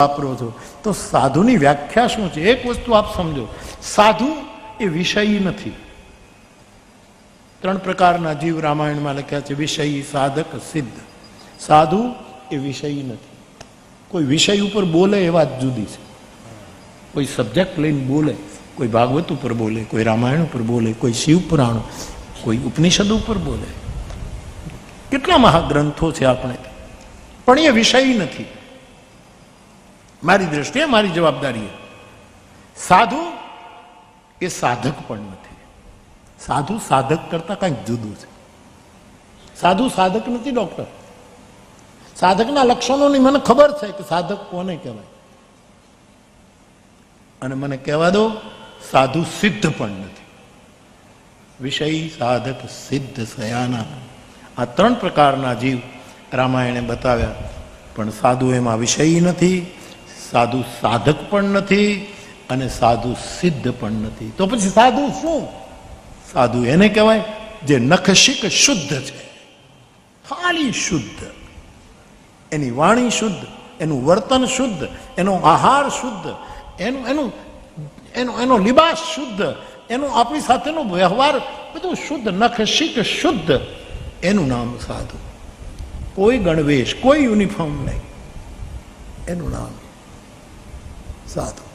વાપરો છો તો સાધુની વ્યાખ્યા શું છે? એક વસ્તુ આપ સમજો, સાધુ એ વિષયી નથી. ત્રણ પ્રકારના જીવ રામાયણમાં લખ્યા છે, વિષયી, સાધક, સિદ્ધ. સાધુ એ વિષયી નથી. કોઈ વિષય ઉપર બોલે એ વાત જુદી છે. કોઈ સબ્જેક્ટ લઈને બોલે, કોઈ ભાગવત ઉપર બોલે, કોઈ રામાયણ ઉપર બોલે, કોઈ શિવ પુરાણ, કોઈ ઉપનિષદ ઉપર બોલે. કેટલા મહાગ્રંથો છે આપણે, પણ એ વિષયી નથી. મારી દ્રષ્ટિએ, મારી જવાબદારી. સાધુ એ સાધક પણ નથી. સાધુ સાધક કરતા કંઈક જુદું છે. સાધુ સાધક નથી ડોક્ટર. સાધકના લક્ષણોની મને ખબર છે કે સાધક કોને કહેવાય. અને મને કહેવા દો, સાધુ સિદ્ધ પણ નથી. વિષયી, સાધક, સિદ્ધ, સયાના, આ ત્રણ પ્રકારના જીવ રામાયણે બતાવ્યા. પણ સાધુ એમાં વિષયી નથી, સાધુ સાધક પણ નથી, અને સાધુ સિદ્ધ પણ નથી. તો પછી સાધુ શું? સાધુ એને કહેવાય જે નખશિક શુદ્ધ છે, ખાલી શુદ્ધ. એની વાણી શુદ્ધ, એનું વર્તન શુદ્ધ, એનો આહાર શુદ્ધ, એનો લિબાસ શુદ્ધ, એનો આપણી સાથેનો વ્યવહાર બધું શુદ્ધ, નખશિક શુદ્ધ. એનું નામ સાધુ. કોઈ ગણવેશ, કોઈ યુનિફોર્મ નહીં, એનું નામ સાધુ.